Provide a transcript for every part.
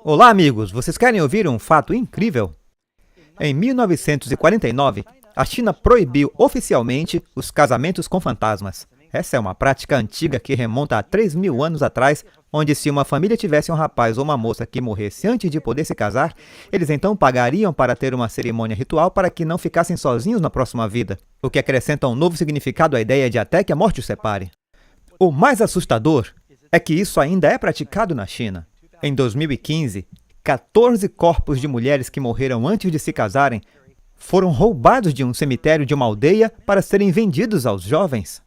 Olá, amigos! Vocês querem ouvir um fato incrível? Em 1949, a China proibiu oficialmente os casamentos com fantasmas. Essa é uma prática antiga que remonta a 3.000 anos atrás, onde se uma família tivesse um rapaz ou uma moça que morresse antes de poder se casar, eles então pagariam para ter uma cerimônia ritual para que não ficassem sozinhos na próxima vida, o que acrescenta um novo significado à ideia de até que a morte os separe. O mais assustador é que isso ainda é praticado na China. Em 2015, 14 corpos de mulheres que morreram antes de se casarem foram roubados de um cemitério de uma aldeia para serem vendidos aos jovens.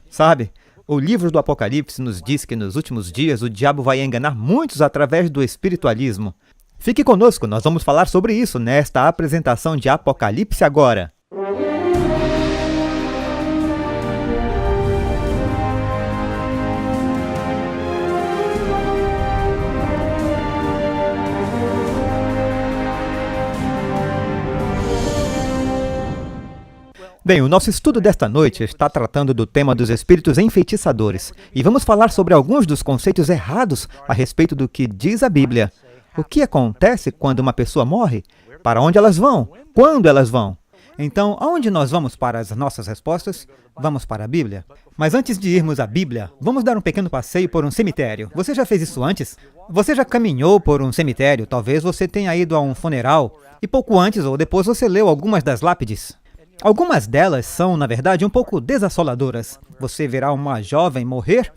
Sabe, o livro do Apocalipse nos diz que nos últimos dias o diabo vai enganar muitos através do espiritualismo. Fique conosco, nós vamos falar sobre isso nesta apresentação de Apocalipse agora. Bem, o nosso estudo desta noite está tratando do tema dos espíritos enfeitiçadores e vamos falar sobre alguns dos conceitos errados a respeito do que diz a Bíblia. O que acontece quando uma pessoa morre? Para onde elas vão? Quando elas vão? Então, aonde nós vamos para as nossas respostas? Vamos para a Bíblia. Mas antes de irmos à Bíblia, vamos dar um pequeno passeio por um cemitério. Você já fez isso antes? Você já caminhou por um cemitério? Talvez você tenha ido a um funeral e pouco antes ou depois você leu algumas das lápides. Algumas delas são, na verdade, um pouco desassoladoras. Você verá uma jovem morrer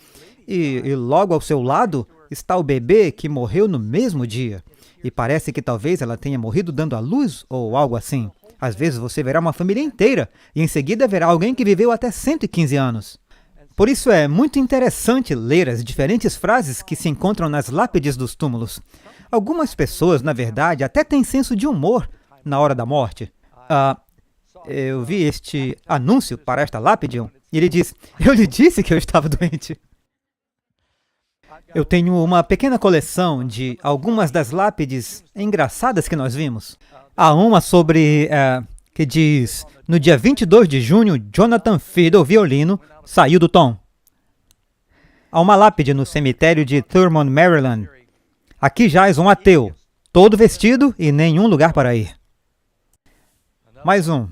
e logo ao seu lado está o bebê que morreu no mesmo dia. E parece que talvez ela tenha morrido dando à luz ou algo assim. Às vezes você verá uma família inteira e em seguida verá alguém que viveu até 115 anos. Por isso é muito interessante ler as diferentes frases que se encontram nas lápides dos túmulos. Algumas pessoas, na verdade, até têm senso de humor na hora da morte. Eu vi este anúncio para esta lápide e ele diz: "Eu lhe disse que eu estava doente." Eu tenho uma pequena coleção de algumas das lápides engraçadas que nós vimos. Há uma sobre, que diz: "No dia 22 de junho, Jonathan Fiddle, violino, saiu do tom." Há uma lápide no cemitério de Thurmond, Maryland. "Aqui jaz um ateu, todo vestido e nenhum lugar para ir." Mais um.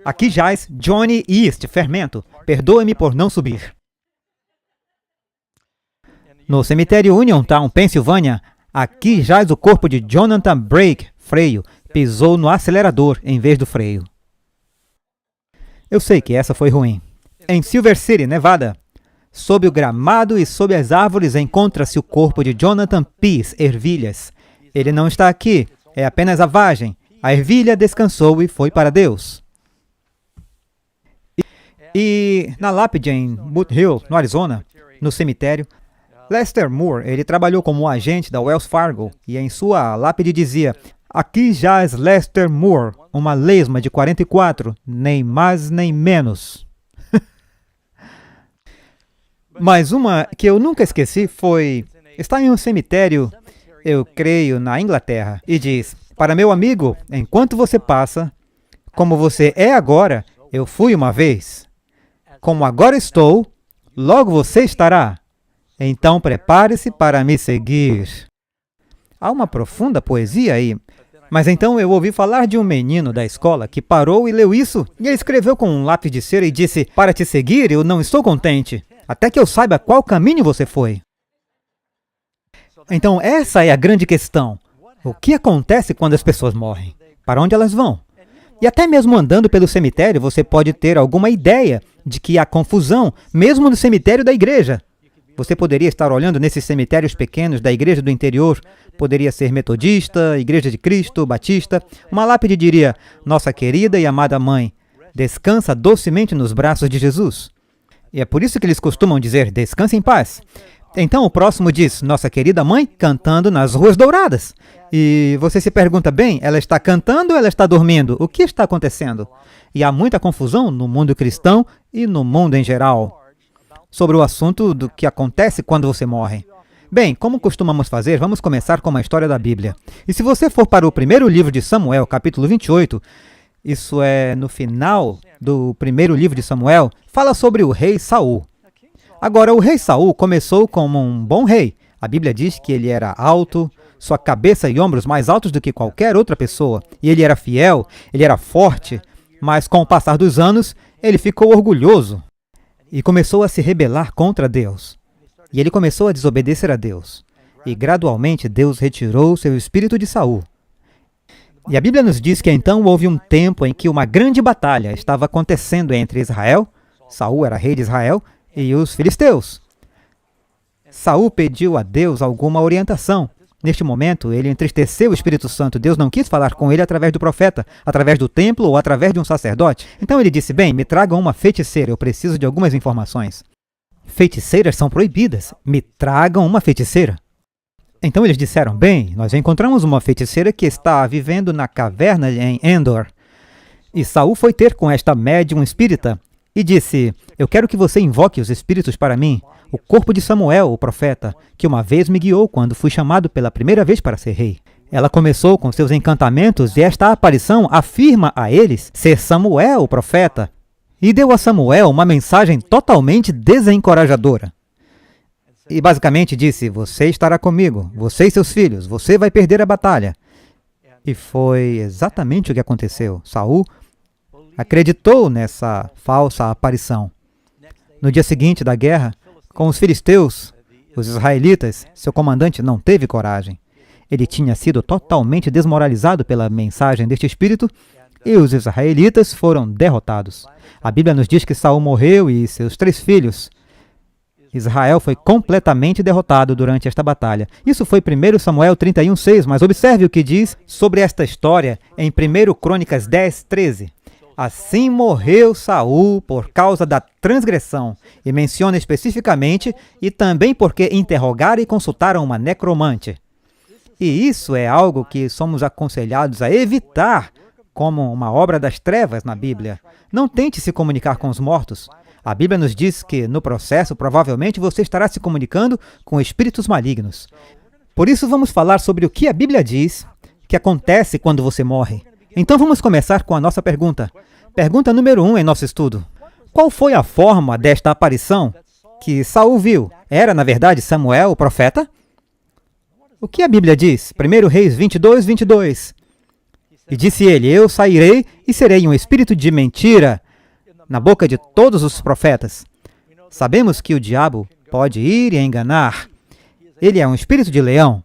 "Aqui jaz Johnny East, fermento, perdoe-me por não subir." No cemitério Uniontown, Pensilvânia, "Aqui jaz o corpo de Jonathan Brake, freio, pisou no acelerador em vez do freio." Eu sei que essa foi ruim. Em Silver City, Nevada, "sob o gramado e sob as árvores encontra-se o corpo de Jonathan Pease, ervilhas. Ele não está aqui, é apenas a vagem. A ervilha descansou e foi para Deus." E na lápide em Boot Hill, no Arizona, no cemitério, Lester Moore, ele trabalhou como agente da Wells Fargo e em sua lápide dizia: "Aqui jaz Lester Moore, uma lesma de 44, nem mais nem menos." Mas uma que eu nunca esqueci está em um cemitério, eu creio, na Inglaterra, e diz: "Para meu amigo, enquanto você passa, como você é agora, eu fui uma vez. Como agora estou, logo você estará. Então prepare-se para me seguir." Há uma profunda poesia aí. Mas então eu ouvi falar de um menino da escola que parou e leu isso, e ele escreveu com um lápis de cera e disse: "Para te seguir, eu não estou contente, até que eu saiba qual caminho você foi." Então essa é a grande questão. O que acontece quando as pessoas morrem? Para onde elas vão? E até mesmo andando pelo cemitério, você pode ter alguma ideia de que há confusão, mesmo no cemitério da igreja. Você poderia estar olhando nesses cemitérios pequenos da igreja do interior, poderia ser metodista, Igreja de Cristo, batista. Uma lápide diria: "Nossa querida e amada mãe, descansa docemente nos braços de Jesus." E é por isso que eles costumam dizer: "Descanse em paz." Então o próximo diz: "Nossa querida mãe cantando nas ruas douradas." E você se pergunta: bem, ela está cantando ou ela está dormindo? O que está acontecendo? E há muita confusão no mundo cristão e no mundo em geral sobre o assunto do que acontece quando você morre. Bem, como costumamos fazer, vamos começar com uma história da Bíblia. E se você for para o primeiro livro de Samuel, capítulo 28, isso é no final do primeiro livro de Samuel, fala sobre o rei Saul. Agora, o rei Saul começou como um bom rei. A Bíblia diz que ele era alto, sua cabeça e ombros mais altos do que qualquer outra pessoa. E ele era fiel, ele era forte, mas com o passar dos anos, ele ficou orgulhoso e começou a se rebelar contra Deus. E ele começou a desobedecer a Deus. E gradualmente Deus retirou seu espírito de Saul. E a Bíblia nos diz que então houve um tempo em que uma grande batalha estava acontecendo entre Israel, Saul era rei de Israel, e os filisteus. Saul pediu a Deus alguma orientação. Neste momento, ele entristeceu o Espírito Santo. Deus não quis falar com ele através do profeta, através do templo ou através de um sacerdote. Então ele disse, bem, me tragam uma feiticeira, eu preciso de algumas informações. Feiticeiras são proibidas. Me tragam uma feiticeira. Então eles disseram, bem, nós encontramos uma feiticeira que está vivendo na caverna em Endor. E Saul foi ter com esta médium espírita e disse, eu quero que você invoque os espíritos para mim, o corpo de Samuel, o profeta, que uma vez me guiou quando fui chamado pela primeira vez para ser rei. Ela começou com seus encantamentos e esta aparição afirma a eles ser Samuel, o profeta, e deu a Samuel uma mensagem totalmente desencorajadora. E basicamente disse, você estará comigo, você e seus filhos, você vai perder a batalha. E foi exatamente o que aconteceu. Saul acreditou nessa falsa aparição. No dia seguinte da guerra, com os filisteus, os israelitas, seu comandante não teve coragem. Ele tinha sido totalmente desmoralizado pela mensagem deste espírito e os israelitas foram derrotados. A Bíblia nos diz que Saul morreu e seus 3 filhos. Israel foi completamente derrotado durante esta batalha. Isso foi 1 Samuel 31:6, mas observe o que diz sobre esta história em 1 Crônicas 10:13. Assim morreu Saul por causa da transgressão, e menciona especificamente, e também porque interrogaram e consultaram uma necromante. E isso é algo que somos aconselhados a evitar como uma obra das trevas na Bíblia. Não tente se comunicar com os mortos. A Bíblia nos diz que, no processo, provavelmente você estará se comunicando com espíritos malignos. Por isso, vamos falar sobre o que a Bíblia diz que acontece quando você morre. Então, vamos começar com a nossa pergunta. Pergunta número 1 em nosso estudo. Qual foi a forma desta aparição que Saul viu? Era, na verdade, Samuel, o profeta? O que a Bíblia diz? 1 Reis 22:22. E disse ele, eu sairei e serei um espírito de mentira na boca de todos os profetas. Sabemos que o diabo pode ir e enganar. Ele é um espírito de leão,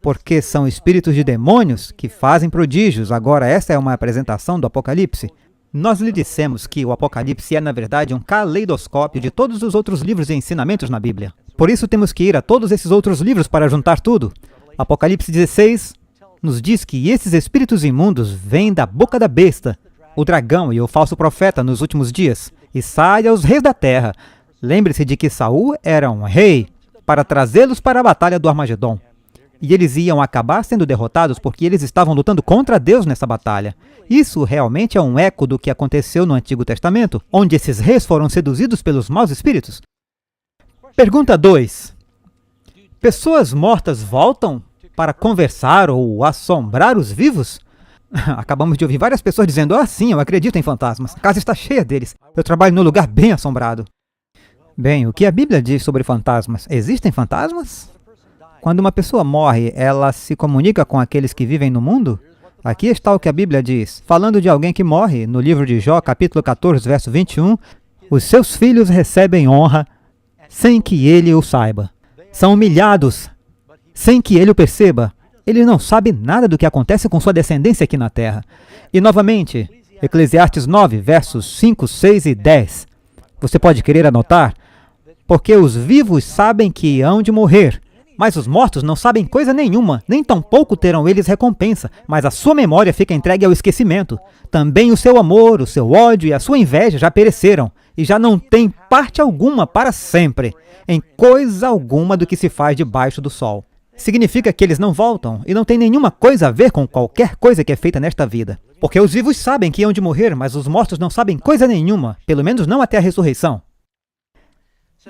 porque são espíritos de demônios que fazem prodígios. Agora, essa é uma apresentação do Apocalipse. Nós lhe dissemos que o Apocalipse é, na verdade, um caleidoscópio de todos os outros livros e ensinamentos na Bíblia. Por isso, temos que ir a todos esses outros livros para juntar tudo. Apocalipse 16 nos diz que esses espíritos imundos vêm da boca da besta, o dragão e o falso profeta nos últimos dias, e saem aos reis da terra. Lembre-se de que Saul era um rei para trazê-los para a batalha do Armagedon. E eles iam acabar sendo derrotados porque eles estavam lutando contra Deus nessa batalha. Isso realmente é um eco do que aconteceu no Antigo Testamento, onde esses reis foram seduzidos pelos maus espíritos. Pergunta 2. Pessoas mortas voltam para conversar ou assombrar os vivos? Acabamos de ouvir várias pessoas dizendo, sim, eu acredito em fantasmas. A casa está cheia deles. Eu trabalho num lugar bem assombrado. Bem, o que a Bíblia diz sobre fantasmas? Existem fantasmas? Quando uma pessoa morre, ela se comunica com aqueles que vivem no mundo? Aqui está o que a Bíblia diz. Falando de alguém que morre, no livro de Jó, capítulo 14, verso 21, os seus filhos recebem honra sem que ele o saiba. São humilhados sem que ele o perceba. Ele não sabe nada do que acontece com sua descendência aqui na terra. E, novamente, Eclesiastes 9, versos 5, 6 e 10. Você pode querer anotar? Porque os vivos sabem que hão de morrer, mas os mortos não sabem coisa nenhuma, nem tampouco terão eles recompensa, mas a sua memória fica entregue ao esquecimento. Também o seu amor, o seu ódio e a sua inveja já pereceram, e já não tem parte alguma para sempre, em coisa alguma do que se faz debaixo do sol. Significa que eles não voltam e não tem nenhuma coisa a ver com qualquer coisa que é feita nesta vida. Porque os vivos sabem que hão de morrer, mas os mortos não sabem coisa nenhuma, pelo menos não até a ressurreição.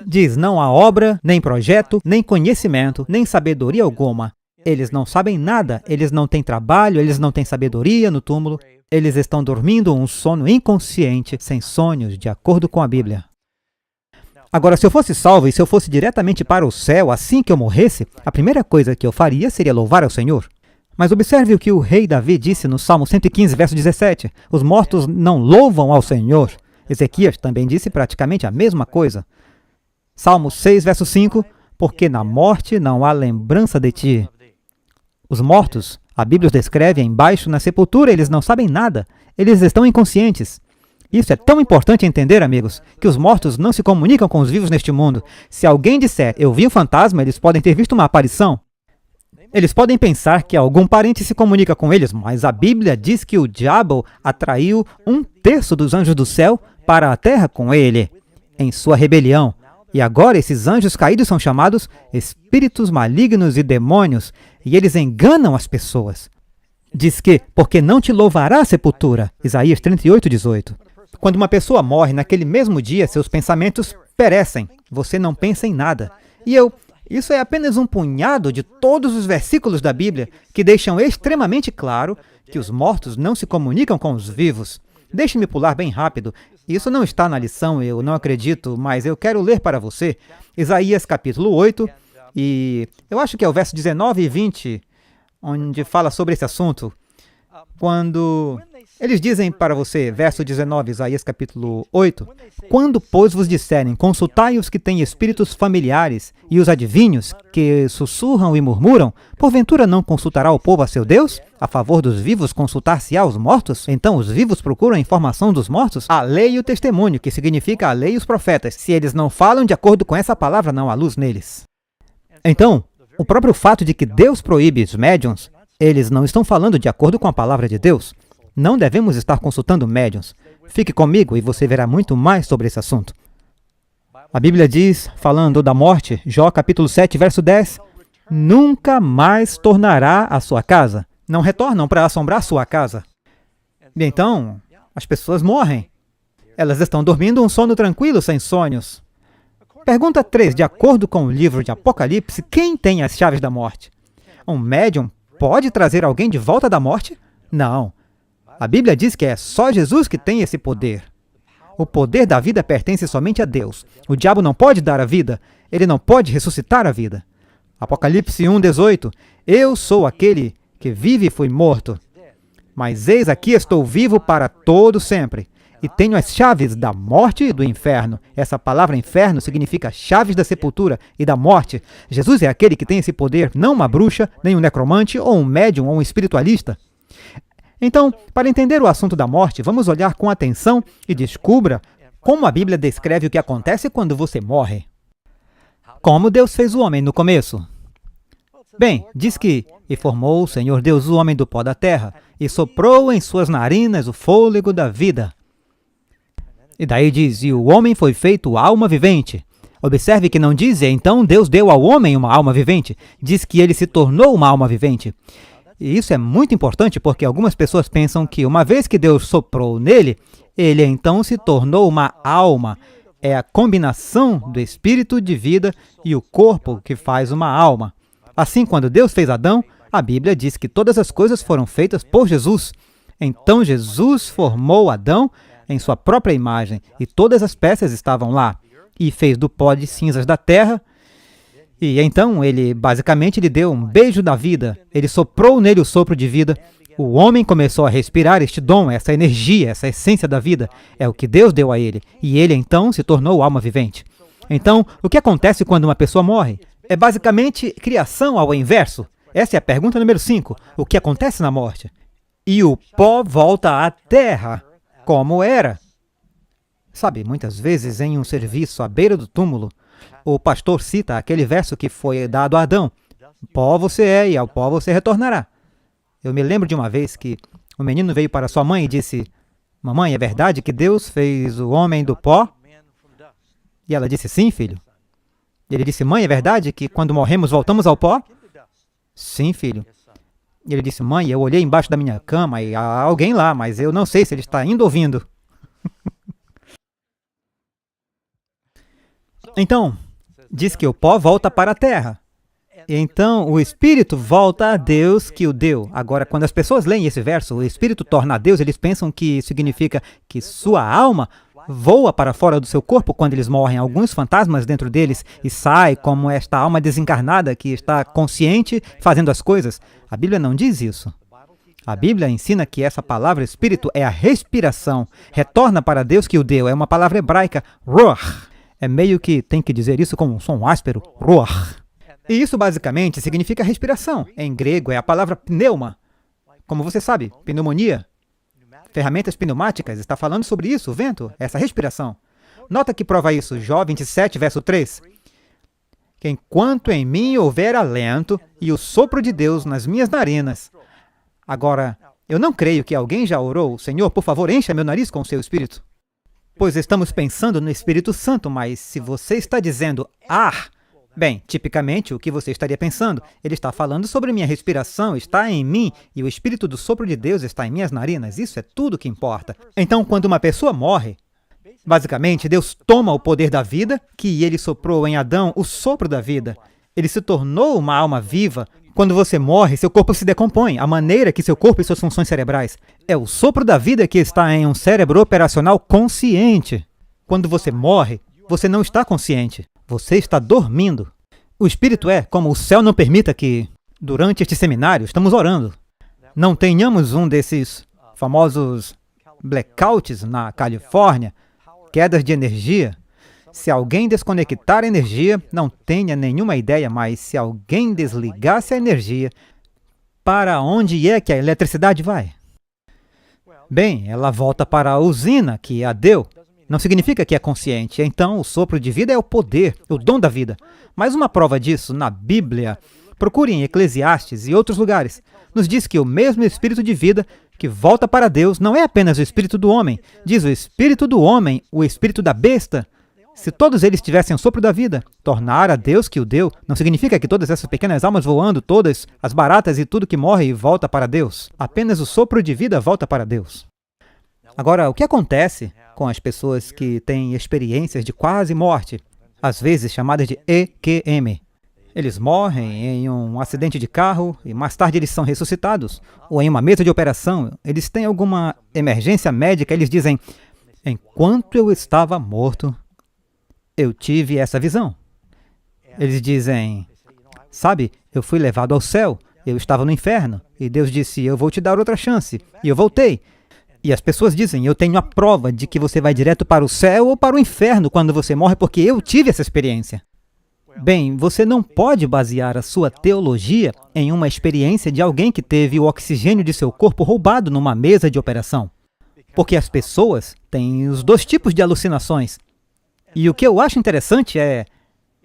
Diz, não há obra, nem projeto, nem conhecimento, nem sabedoria alguma. Eles não sabem nada, eles não têm trabalho, eles não têm sabedoria no túmulo. Eles estão dormindo um sono inconsciente, sem sonhos, de acordo com a Bíblia. Agora, se eu fosse salvo e se eu fosse diretamente para o céu assim que eu morresse, a primeira coisa que eu faria seria louvar ao Senhor. Mas observe o que o rei Davi disse no Salmo 115, verso 17. Os mortos não louvam ao Senhor. Ezequias também disse praticamente a mesma coisa. Salmo 6, verso 5. Porque na morte não há lembrança de ti. Os mortos, a Bíblia os descreve embaixo na sepultura, eles não sabem nada. Eles estão inconscientes. Isso é tão importante entender, amigos, que os mortos não se comunicam com os vivos neste mundo. Se alguém disser, eu vi um fantasma, eles podem ter visto uma aparição. Eles podem pensar que algum parente se comunica com eles, mas a Bíblia diz que o diabo atraiu 1/3 dos anjos do céu para a terra com ele, em sua rebelião. E agora esses anjos caídos são chamados espíritos malignos e demônios, e eles enganam as pessoas. Diz que, porque não te louvará a sepultura, Isaías 38, 18. Quando uma pessoa morre, naquele mesmo dia, seus pensamentos perecem. Você não pensa em nada. Isso é apenas um punhado de todos os versículos da Bíblia que deixam extremamente claro que os mortos não se comunicam com os vivos. Deixe-me pular bem rápido. Isso não está na lição, eu não acredito, mas eu quero ler para você. Isaías capítulo 8, e eu acho que é o verso 19 e 20, onde fala sobre esse assunto. Quando eles dizem para você, verso 19, Isaías capítulo 8, quando, pois, vos disserem, consultai os que têm espíritos familiares e os adivinhos que sussurram e murmuram, porventura não consultará o povo a seu Deus? A favor dos vivos consultar-se-á os mortos? Então os vivos procuram a informação dos mortos? A lei e o testemunho, que significa a lei e os profetas. Se eles não falam de acordo com essa palavra, não há luz neles. Então, o próprio fato de que Deus proíbe os médiuns, eles não estão falando de acordo com a palavra de Deus. Não devemos estar consultando médiuns. Fique comigo e você verá muito mais sobre esse assunto. A Bíblia diz, falando da morte, Jó capítulo 7, verso 10, nunca mais tornará à sua casa. Não retornam para assombrar sua casa. E então, as pessoas morrem. Elas estão dormindo um sono tranquilo, sem sonhos. Pergunta 3. De acordo com o livro de Apocalipse, quem tem as chaves da morte? Um médium pode trazer alguém de volta da morte? Não. A Bíblia diz que é só Jesus que tem esse poder. O poder da vida pertence somente a Deus. O diabo não pode dar a vida. Ele não pode ressuscitar a vida. Apocalipse 1, 18. Eu sou aquele que vive e fui morto. Mas eis aqui estou vivo para todo sempre. E tenho as chaves da morte e do inferno. Essa palavra inferno significa chaves da sepultura e da morte. Jesus é aquele que tem esse poder, não uma bruxa, nem um necromante, ou um médium, ou um espiritualista. Então, para entender o assunto da morte, vamos olhar com atenção e descubra como a Bíblia descreve o que acontece quando você morre. Como Deus fez o homem no começo? Bem, diz que, e formou o Senhor Deus o homem do pó da terra, e soprou em suas narinas o fôlego da vida. E daí diz, e o homem foi feito alma vivente. Observe que não diz, então Deus deu ao homem uma alma vivente. Diz que ele se tornou uma alma vivente. E isso é muito importante porque algumas pessoas pensam que uma vez que Deus soprou nele, ele então se tornou uma alma. É a combinação do espírito de vida e o corpo que faz uma alma. Assim, quando Deus fez Adão, a Bíblia diz que todas as coisas foram feitas por Jesus. Então Jesus formou Adão em sua própria imagem e todas as peças estavam lá. E fez do pó de cinzas da terra. E então ele basicamente lhe deu um beijo da vida. Ele soprou nele o sopro de vida. O homem começou a respirar este dom, essa energia, essa essência da vida. É o que Deus deu a ele. E ele então se tornou alma vivente. Então, o que acontece quando uma pessoa morre? É basicamente criação ao inverso. Essa é a pergunta número 5. O que acontece na morte? E o pó volta à terra, como era. Sabe, muitas vezes em um serviço à beira do túmulo, o pastor cita aquele verso que foi dado a Adão. Pó você é e ao pó você retornará. Eu me lembro de uma vez que o menino veio para sua mãe e disse, mamãe, é verdade que Deus fez o homem do pó? E ela disse, sim, filho. E ele disse, mãe, é verdade que quando morremos voltamos ao pó? Sim, filho. E ele disse, mãe, eu olhei embaixo da minha cama e há alguém lá, mas eu não sei se ele está indo ou vindo. Então, diz que o pó volta para a terra. Então, o Espírito volta a Deus que o deu. Agora, quando as pessoas leem esse verso, o Espírito torna a Deus, eles pensam que significa que sua alma voa para fora do seu corpo quando eles morrem, alguns fantasmas dentro deles, e sai como esta alma desencarnada que está consciente fazendo as coisas. A Bíblia não diz isso. A Bíblia ensina que essa palavra espírito é a respiração, retorna para Deus que o deu. É uma palavra hebraica, ruach. É meio que tem que dizer isso com um som áspero, ruach. E isso basicamente significa respiração. Em grego é a palavra pneuma. Como você sabe, pneumonia. Ferramentas pneumáticas, está falando sobre isso, o vento, essa respiração. Nota que prova isso, Jó 27, verso 3. Que enquanto em mim houver alento e o sopro de Deus nas minhas narinas. Agora, eu não creio que alguém já orou, Senhor, por favor, encha meu nariz com o seu Espírito. Pois estamos pensando no Espírito Santo, mas se você está dizendo ar, bem, tipicamente o que você estaria pensando? Ele está falando sobre minha respiração, está em mim, e o Espírito do sopro de Deus está em minhas narinas. Isso é tudo que importa. Então, quando uma pessoa morre, basicamente, Deus toma o poder da vida, que ele soprou em Adão, o sopro da vida. Ele se tornou uma alma viva. Quando você morre, seu corpo se decompõe. A maneira que seu corpo e suas funções cerebrais. É o sopro da vida que está em um cérebro operacional consciente. Quando você morre, você não está consciente. Você está dormindo. O espírito é como o céu não permita que, durante este seminário, estamos orando, não tenhamos um desses famosos blackouts na Califórnia, quedas de energia. Se alguém desconectar a energia, não tenha nenhuma ideia, mas se alguém desligasse a energia, para onde é que a eletricidade vai? Bem, ela volta para a usina que a deu. Não significa que é consciente. Então, o sopro de vida é o poder, o dom da vida. Mais uma prova disso, na Bíblia, procure em Eclesiastes e outros lugares, nos diz que o mesmo espírito de vida que volta para Deus não é apenas o espírito do homem. Diz o espírito do homem, o espírito da besta. Se todos eles tivessem o sopro da vida, tornar a Deus que o deu, não significa que todas essas pequenas almas voando, todas as baratas e tudo que morre volta para Deus. Apenas o sopro de vida volta para Deus. Agora, o que acontece com as pessoas que têm experiências de quase morte, às vezes chamadas de EQM? Eles morrem em um acidente de carro e mais tarde eles são ressuscitados, ou em uma mesa de operação, eles têm alguma emergência médica, eles dizem, enquanto eu estava morto, eu tive essa visão. Eles dizem, sabe, eu fui levado ao céu, eu estava no inferno, e Deus disse, eu vou te dar outra chance, e eu voltei. E as pessoas dizem, eu tenho a prova de que você vai direto para o céu ou para o inferno quando você morre, porque eu tive essa experiência. Bem, você não pode basear a sua teologia em uma experiência de alguém que teve o oxigênio de seu corpo roubado numa mesa de operação. Porque as pessoas têm os dois tipos de alucinações. E o que eu acho interessante é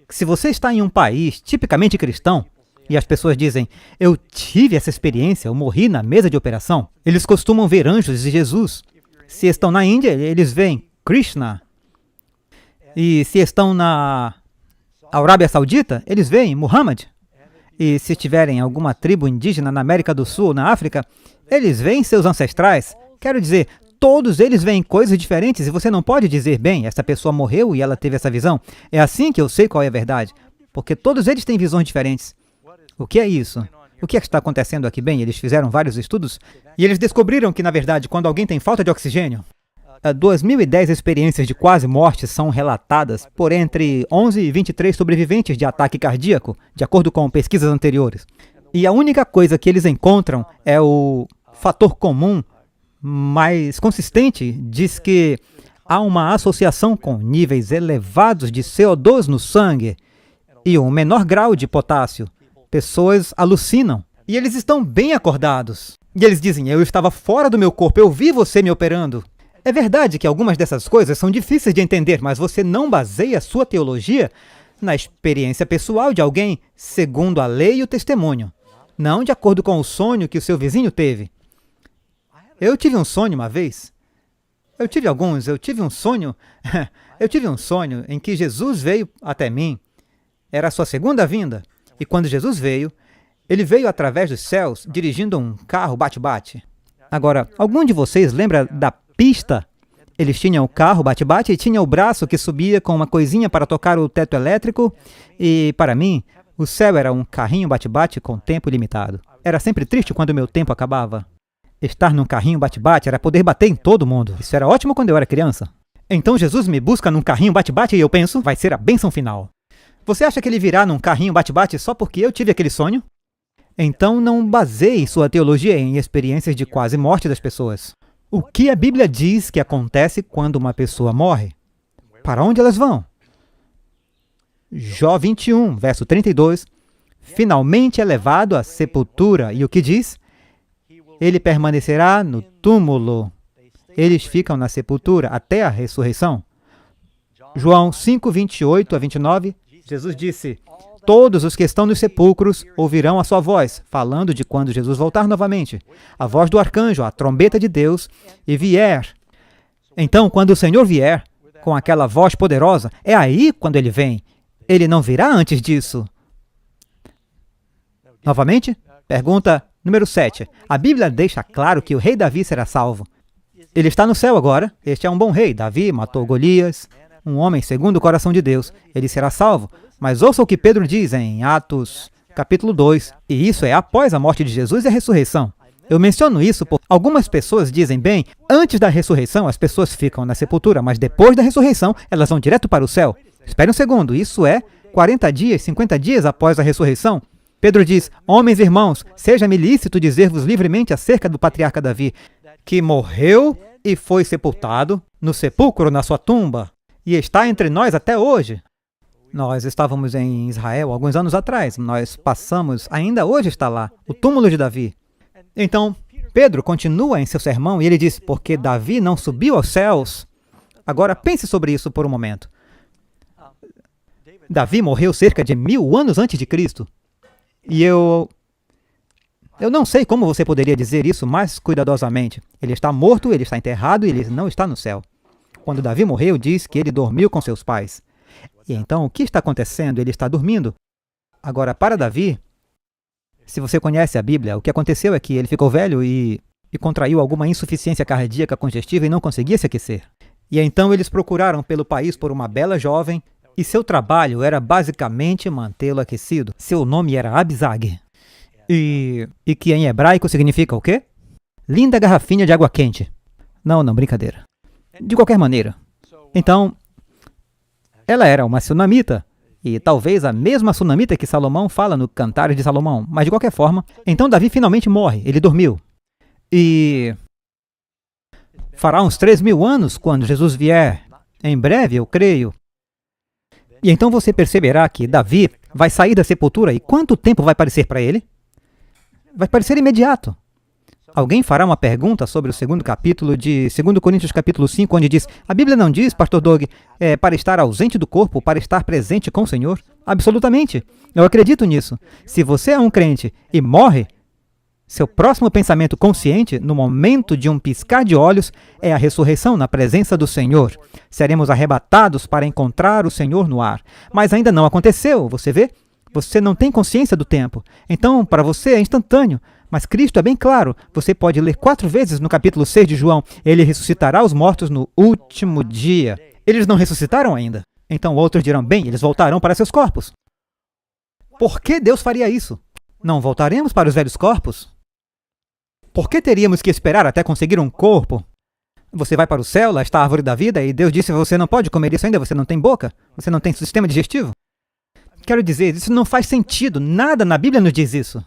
que se você está em um país tipicamente cristão, e as pessoas dizem, eu tive essa experiência, eu morri na mesa de operação, eles costumam ver anjos de Jesus. Se estão na Índia, eles veem Krishna. E se estão na Arábia Saudita, eles veem Muhammad. E se estiverem em alguma tribo indígena na América do Sul ou na África, eles veem seus ancestrais. Quero dizer, todos eles veem coisas diferentes e você não pode dizer, bem, essa pessoa morreu e ela teve essa visão. É assim que eu sei qual é a verdade, porque todos eles têm visões diferentes. O que é isso? O que é que está acontecendo aqui? Bem, eles fizeram vários estudos e eles descobriram que, na verdade, quando alguém tem falta de oxigênio, 2010 experiências de quase morte são relatadas por entre 11 e 23 sobreviventes de ataque cardíaco, de acordo com pesquisas anteriores. E a única coisa que eles encontram é o fator comum mais consistente, diz que há uma associação com níveis elevados de CO2 no sangue e um menor grau de potássio. Pessoas alucinam e eles estão bem acordados. E eles dizem, eu estava fora do meu corpo, eu vi você me operando. É verdade que algumas dessas coisas são difíceis de entender, mas você não baseia a sua teologia na experiência pessoal de alguém segundo a lei e o testemunho, não de acordo com o sonho que o seu vizinho teve. Eu tive um sonho uma vez. Eu tive um sonho em que Jesus veio até mim. Era a sua segunda vinda. E quando Jesus veio, ele veio através dos céus, dirigindo um carro bate-bate. Agora, algum de vocês lembra da pista? Eles tinham o carro bate-bate e tinha o braço que subia com uma coisinha para tocar o teto elétrico. E, para mim, o céu era um carrinho bate-bate com tempo limitado. Era sempre triste quando o meu tempo acabava. Estar num carrinho bate-bate era poder bater em todo mundo. Isso era ótimo quando eu era criança. Então Jesus me busca num carrinho bate-bate e eu penso, vai ser a bênção final. Você acha que ele virá num carrinho bate-bate só porque eu tive aquele sonho? Então não baseie sua teologia em experiências de quase morte das pessoas. O que a Bíblia diz que acontece quando uma pessoa morre? Para onde elas vão? Jó 21, verso 32. Finalmente é levado à sepultura. E o que diz? Ele permanecerá no túmulo. Eles ficam na sepultura até a ressurreição. João 5, 28 a 29, Jesus disse: todos os que estão nos sepulcros ouvirão a sua voz, falando de quando Jesus voltar novamente, a voz do arcanjo, a trombeta de Deus, e vier. Então, quando o Senhor vier, com aquela voz poderosa, é aí quando ele vem. Ele não virá antes disso. Novamente, pergunta número 7. A Bíblia deixa claro que o rei Davi será salvo. Ele está no céu agora. Este é um bom rei. Davi matou Golias, um homem segundo o coração de Deus. Ele será salvo. Mas ouça o que Pedro diz em Atos, capítulo 2. E isso é após a morte de Jesus e a ressurreição. Eu menciono isso porque algumas pessoas dizem, bem, antes da ressurreição as pessoas ficam na sepultura, mas depois da ressurreição elas vão direto para o céu. Espere um segundo, isso é 40 dias, 50 dias após a ressurreição? Pedro diz, homens e irmãos, seja-me lícito dizer-vos livremente acerca do patriarca Davi, que morreu e foi sepultado no sepulcro na sua tumba, e está entre nós até hoje. Nós estávamos em Israel alguns anos atrás, nós passamos, ainda hoje está lá, o túmulo de Davi. Então, Pedro continua em seu sermão e ele diz, porque Davi não subiu aos céus. Agora pense sobre isso por um momento. Davi morreu cerca de 1000 anos antes de Cristo. E eu não sei como você poderia dizer isso mais cuidadosamente. Ele está morto, ele está enterrado e ele não está no céu. Quando Davi morreu, diz que ele dormiu com seus pais. E então, o que está acontecendo? Ele está dormindo. Agora, para Davi, se você conhece a Bíblia, o que aconteceu é que ele ficou velho e contraiu alguma insuficiência cardíaca congestiva e não conseguia se aquecer. E então eles procuraram pelo país por uma bela jovem e seu trabalho era basicamente mantê-lo aquecido. Seu nome era Abisag. E que em hebraico significa o quê? Linda garrafinha de água quente. Não, brincadeira. De qualquer maneira. Então, ela era uma sunamita. E talvez a mesma sunamita que Salomão fala no Cantares de Salomão. Mas de qualquer forma, então Davi finalmente morre. Ele dormiu. E fará uns 3000 anos quando Jesus vier. Em breve, eu creio. E então você perceberá que Davi vai sair da sepultura e quanto tempo vai parecer para ele? Vai parecer imediato. Alguém fará uma pergunta sobre o segundo capítulo de 2 Coríntios capítulo 5, onde diz, a Bíblia não diz, pastor Doug, para estar ausente do corpo, para estar presente com o Senhor? Absolutamente. Eu acredito nisso. Se você é um crente e morre, seu próximo pensamento consciente, no momento de um piscar de olhos, é a ressurreição na presença do Senhor. Seremos arrebatados para encontrar o Senhor no ar. Mas ainda não aconteceu, você vê? Você não tem consciência do tempo. Então, para você é instantâneo. Mas Cristo é bem claro. Você pode ler 4 vezes no capítulo 6 de João. Ele ressuscitará os mortos no último dia. Eles não ressuscitaram ainda. Então outros dirão, bem, eles voltarão para seus corpos. Por que Deus faria isso? Não voltaremos para os velhos corpos? Por que teríamos que esperar até conseguir um corpo? Você vai para o céu, lá está a árvore da vida, e Deus disse, você não pode comer isso ainda, você não tem boca, você não tem sistema digestivo. Quero dizer, isso não faz sentido, nada na Bíblia nos diz isso.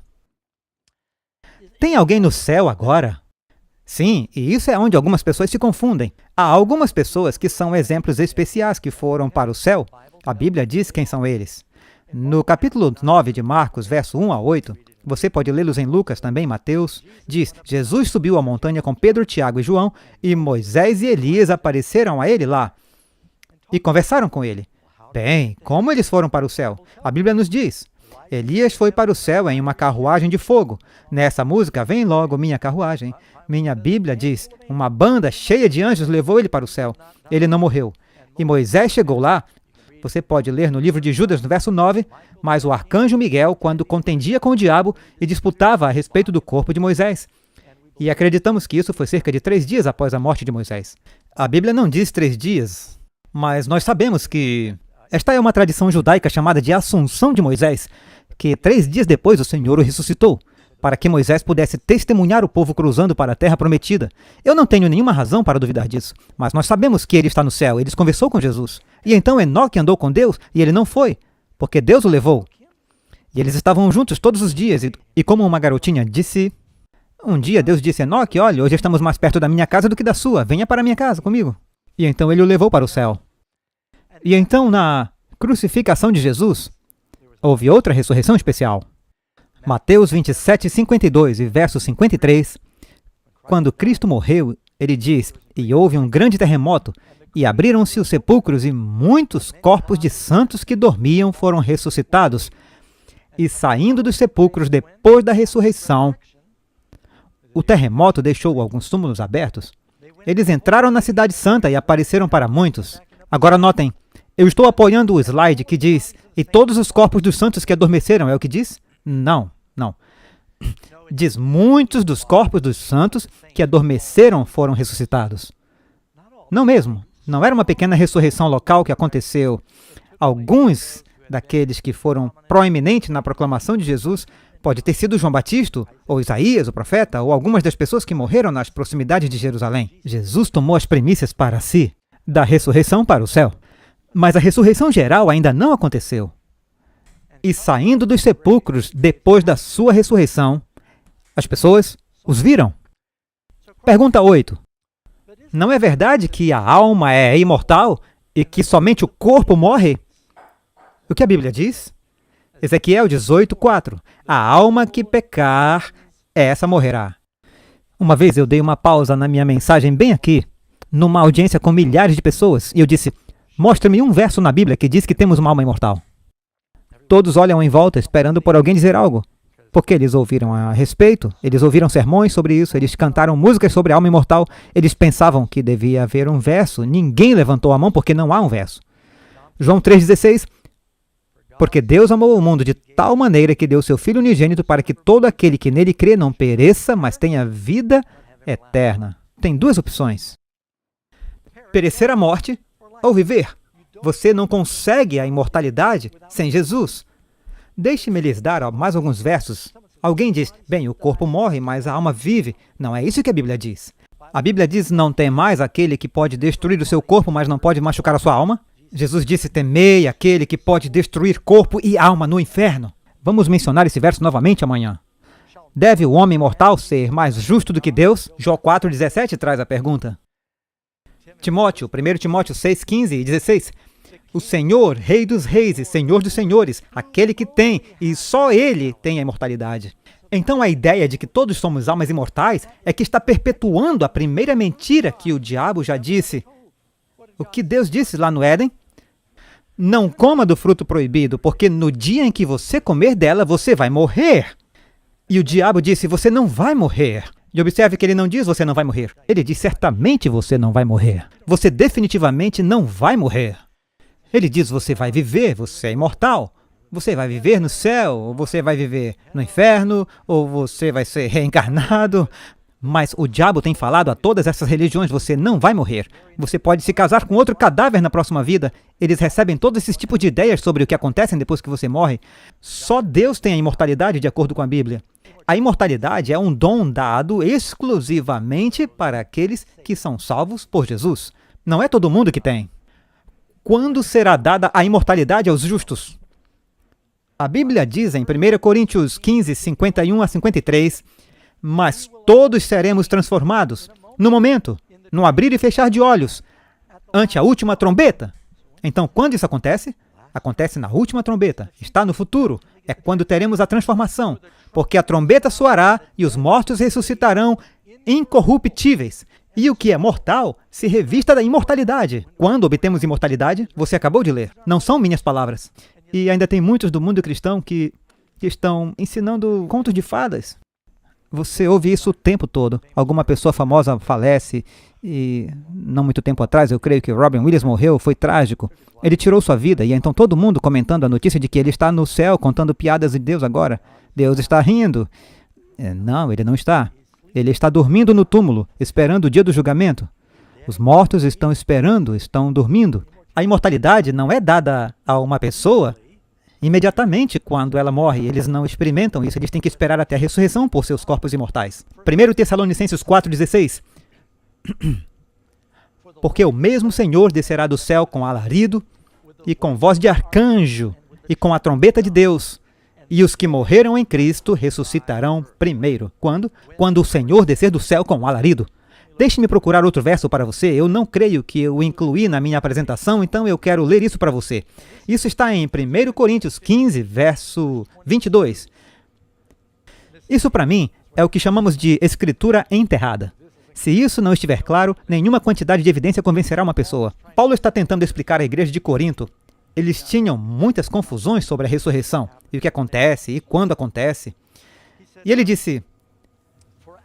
Tem alguém no céu agora? Sim, e isso é onde algumas pessoas se confundem. Há algumas pessoas que são exemplos especiais que foram para o céu. A Bíblia diz quem são eles. No capítulo 9 de Marcos, verso 1 a 8, você pode lê-los em Lucas, também Mateus, diz, Jesus subiu a montanha com Pedro, Tiago e João, e Moisés e Elias apareceram a ele lá e conversaram com ele. Bem, como eles foram para o céu? A Bíblia nos diz, Elias foi para o céu em uma carruagem de fogo. Nessa música, vem logo minha carruagem. Minha Bíblia diz, uma banda cheia de anjos levou ele para o céu. Ele não morreu. E Moisés chegou lá. Você pode ler no livro de Judas, no verso 9, mas o arcanjo Miguel, quando contendia com o diabo e disputava a respeito do corpo de Moisés. E acreditamos que isso foi cerca de 3 dias após a morte de Moisés. A Bíblia não diz 3 dias, mas nós sabemos que esta é uma tradição judaica chamada de Assunção de Moisés, que 3 dias depois o Senhor o ressuscitou. para que Moisés pudesse testemunhar o povo cruzando para a terra prometida. Eu não tenho nenhuma razão para duvidar disso, mas nós sabemos que ele está no céu, ele conversou com Jesus. E então Enoque andou com Deus e ele não foi, porque Deus o levou. E eles estavam juntos todos os dias, e como uma garotinha disse... Um dia Deus disse a Enoque, olha, hoje estamos mais perto da minha casa do que da sua, venha para a minha casa comigo. E então ele o levou para o céu. E então na crucificação de Jesus, houve outra ressurreição especial. Mateus 27, 52 e verso 53, quando Cristo morreu, ele diz, e houve um grande terremoto, e abriram-se os sepulcros, e muitos corpos de santos que dormiam foram ressuscitados. E saindo dos sepulcros depois da ressurreição, o terremoto deixou alguns túmulos abertos. Eles entraram na cidade santa e apareceram para muitos. Agora notem, eu estou apoiando o slide que diz, e todos os corpos dos santos que adormeceram, é o que diz? Não. Diz, muitos dos corpos dos santos que adormeceram foram ressuscitados. Não mesmo. Não era uma pequena ressurreição local que aconteceu. Alguns daqueles que foram proeminentes na proclamação de Jesus, pode ter sido João Batista, ou Isaías, o profeta, ou algumas das pessoas que morreram nas proximidades de Jerusalém. Jesus tomou as premissas para si, da ressurreição para o céu. Mas a ressurreição geral ainda não aconteceu. E saindo dos sepulcros depois da sua ressurreição, as pessoas os viram. Pergunta 8. Não é verdade que a alma é imortal e que somente o corpo morre? O que a Bíblia diz? Ezequiel 18, 4. A alma que pecar, essa morrerá. Uma vez eu dei uma pausa na minha mensagem bem aqui, numa audiência com milhares de pessoas, e eu disse, mostre-me um verso na Bíblia que diz que temos uma alma imortal. Todos olham em volta esperando por alguém dizer algo, porque eles ouviram a respeito, eles ouviram sermões sobre isso, eles cantaram músicas sobre a alma imortal, eles pensavam que devia haver um verso, ninguém levantou a mão porque não há um verso. João 3,16, porque Deus amou o mundo de tal maneira que deu seu Filho unigênito para que todo aquele que nele crê não pereça, mas tenha vida eterna. Tem duas opções. Perecer a morte ou viver. Você não consegue a imortalidade sem Jesus. Deixe-me lhes dar mais alguns versos. Alguém diz, bem, o corpo morre, mas a alma vive. Não é isso que a Bíblia diz. A Bíblia diz, não tem mais aquele que pode destruir o seu corpo, mas não pode machucar a sua alma. Jesus disse, temei aquele que pode destruir corpo e alma no inferno. Vamos mencionar esse verso novamente amanhã. Deve o homem mortal ser mais justo do que Deus? Jó 4,17 traz a pergunta. Timóteo, 1 Timóteo 6, 15 e 16. O Senhor, Rei dos reis e Senhor dos senhores, aquele que tem, e só Ele tem a imortalidade. Então a ideia de que todos somos almas imortais é que está perpetuando a primeira mentira que o diabo já disse. O que Deus disse lá no Éden? Não coma do fruto proibido, porque no dia em que você comer dela, você vai morrer. E o diabo disse, você não vai morrer. E observe que ele não diz, você não vai morrer. Ele diz, certamente você não vai morrer. Você definitivamente não vai morrer. Ele diz, você vai viver, você é imortal. Você vai viver no céu, ou você vai viver no inferno, ou você vai ser reencarnado. Mas o diabo tem falado a todas essas religiões, você não vai morrer. Você pode se casar com outro cadáver na próxima vida. Eles recebem todos esses tipos de ideias sobre o que acontece depois que você morre. Só Deus tem a imortalidade de acordo com a Bíblia. A imortalidade é um dom dado exclusivamente para aqueles que são salvos por Jesus. Não é todo mundo que tem. Quando será dada a imortalidade aos justos? A Bíblia diz em 1 Coríntios 15, 51 a 53, mas todos seremos transformados, no momento, no abrir e fechar de olhos, ante a última trombeta. Então, quando isso acontece? Acontece na última trombeta, está no futuro, é quando teremos a transformação, porque a trombeta soará e os mortos ressuscitarão incorruptíveis, e o que é mortal se revista da imortalidade. Quando obtemos imortalidade? Você acabou de ler, não são minhas palavras. E ainda tem muitos do mundo cristão que estão ensinando contos de fadas. Você ouve isso o tempo todo. Alguma pessoa famosa falece e não muito tempo atrás, eu creio que Robin Williams morreu, foi trágico. Ele tirou sua vida e então todo mundo comentando a notícia de que ele está no céu contando piadas de Deus agora. Deus está rindo. Não, ele não está. Ele está dormindo no túmulo, esperando o dia do julgamento. Os mortos estão esperando, estão dormindo. A imortalidade não é dada a uma pessoa imediatamente quando ela morre. Eles não experimentam isso, eles têm que esperar até a ressurreição por seus corpos imortais. 1 Tessalonicenses 4,16. Porque o mesmo Senhor descerá do céu com alarido, e com voz de arcanjo, e com a trombeta de Deus, e os que morreram em Cristo ressuscitarão primeiro. Quando? Quando o Senhor descer do céu com alarido. Deixe-me procurar outro verso para você. Eu não creio que eu incluí na minha apresentação, então eu quero ler isso para você. Isso está em 1 Coríntios 15, verso 22. Isso, para mim, é o que chamamos de escritura enterrada. Se isso não estiver claro, nenhuma quantidade de evidência convencerá uma pessoa. Paulo está tentando explicar à igreja de Corinto. Eles tinham muitas confusões sobre a ressurreição, e o que acontece, e quando acontece. E ele disse,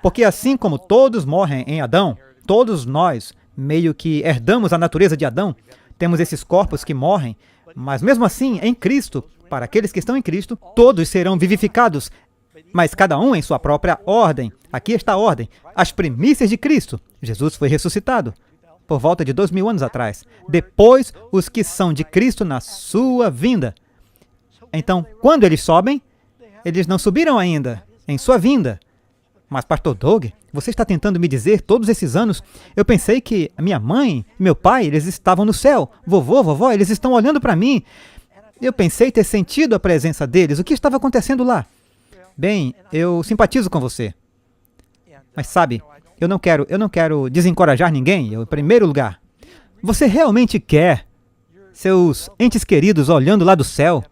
porque assim como todos morrem em Adão, todos nós meio que herdamos a natureza de Adão, temos esses corpos que morrem, mas mesmo assim, em Cristo, para aqueles que estão em Cristo, todos serão vivificados, mas cada um em sua própria ordem. Aqui está a ordem. As primícias de Cristo. Jesus foi ressuscitado por volta de 2000 anos atrás. Depois, os que são de Cristo na sua vinda. Então, quando eles sobem, eles não subiram ainda em sua vinda. Mas, Pastor Doug, você está tentando me dizer todos esses anos, eu pensei que minha mãe e meu pai, eles estavam no céu. Vovô, vovó, eles estão olhando para mim. Eu pensei ter sentido a presença deles. O que estava acontecendo lá? Bem, eu simpatizo com você. Mas sabe, eu não quero desencorajar ninguém, em primeiro lugar. Você realmente quer seus entes queridos olhando lá do céu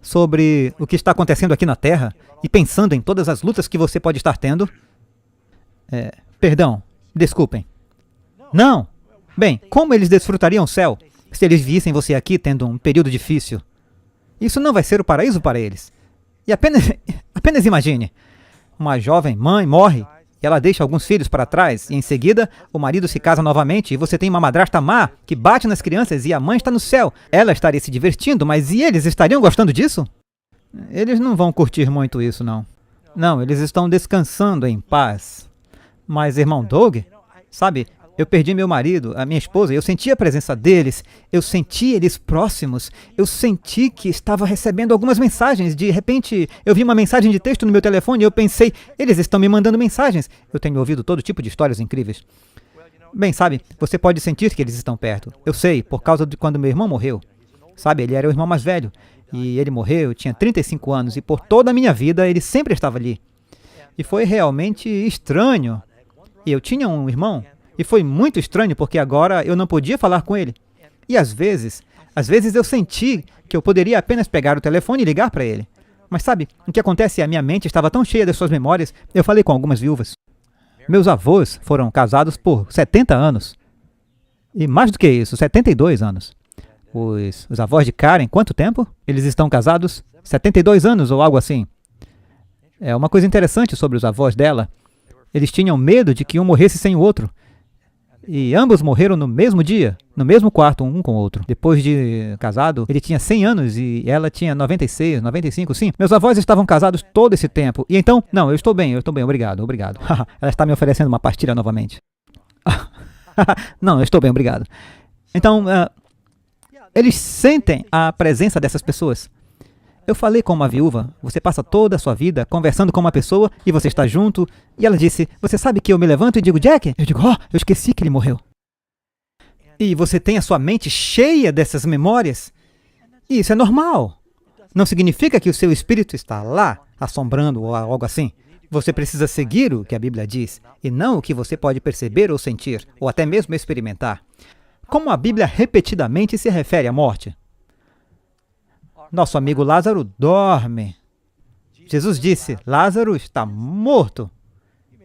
sobre o que está acontecendo aqui na Terra e pensando em todas as lutas que você pode estar tendo? Perdão, desculpem. Não! Bem, como eles desfrutariam o céu se eles vissem você aqui tendo um período difícil? Isso não vai ser o paraíso para eles. E apenas imagine, uma jovem mãe morre e ela deixa alguns filhos para trás e em seguida o marido se casa novamente e você tem uma madrasta má que bate nas crianças e a mãe está no céu. Ela estaria se divertindo, mas e eles estariam gostando disso? Eles não vão curtir muito isso, não. Não, eles estão descansando em paz. Mas, irmão Doug, sabe, eu perdi meu marido, a minha esposa, eu senti a presença deles, eu senti eles próximos, eu senti que estava recebendo algumas mensagens. De repente, eu vi uma mensagem de texto no meu telefone e eu pensei, eles estão me mandando mensagens. Eu tenho ouvido todo tipo de histórias incríveis. Bem, sabe, você pode sentir que eles estão perto. Eu sei, por causa de quando meu irmão morreu. Sabe, ele era o irmão mais velho. E ele morreu, eu tinha 35 anos, e por toda a minha vida ele sempre estava ali. E foi realmente estranho. E eu tinha um irmão, e foi muito estranho, porque agora eu não podia falar com ele. E às vezes eu senti que eu poderia apenas pegar o telefone e ligar para ele. Mas sabe, o que acontece é a minha mente estava tão cheia das suas memórias, eu falei com algumas viúvas. Meus avós foram casados por 70 anos. E mais do que isso, 72 anos. Os avós de Karen, quanto tempo? Eles estão casados? 72 anos ou algo assim. É uma coisa interessante sobre os avós dela. Eles tinham medo de que um morresse sem o outro. E ambos morreram no mesmo dia, no mesmo quarto, um com o outro. Depois de casado, ele tinha 100 anos e ela tinha 96, 95, sim. Meus avós estavam casados todo esse tempo. E então, não, eu estou bem, obrigado. Ela está me oferecendo uma pastilha novamente. Não, eu estou bem, obrigado. Então, eles sentem a presença dessas pessoas. Eu falei com uma viúva, você passa toda a sua vida conversando com uma pessoa e você está junto, e ela disse, você sabe que eu me levanto e digo, Jack? Eu digo, eu esqueci que ele morreu. E você tem a sua mente cheia dessas memórias, e isso é normal. Não significa que o seu espírito está lá, assombrando ou algo assim. Você precisa seguir o que a Bíblia diz, e não o que você pode perceber ou sentir, ou até mesmo experimentar. Como a Bíblia repetidamente se refere à morte? Nosso amigo Lázaro dorme. Jesus disse, Lázaro está morto.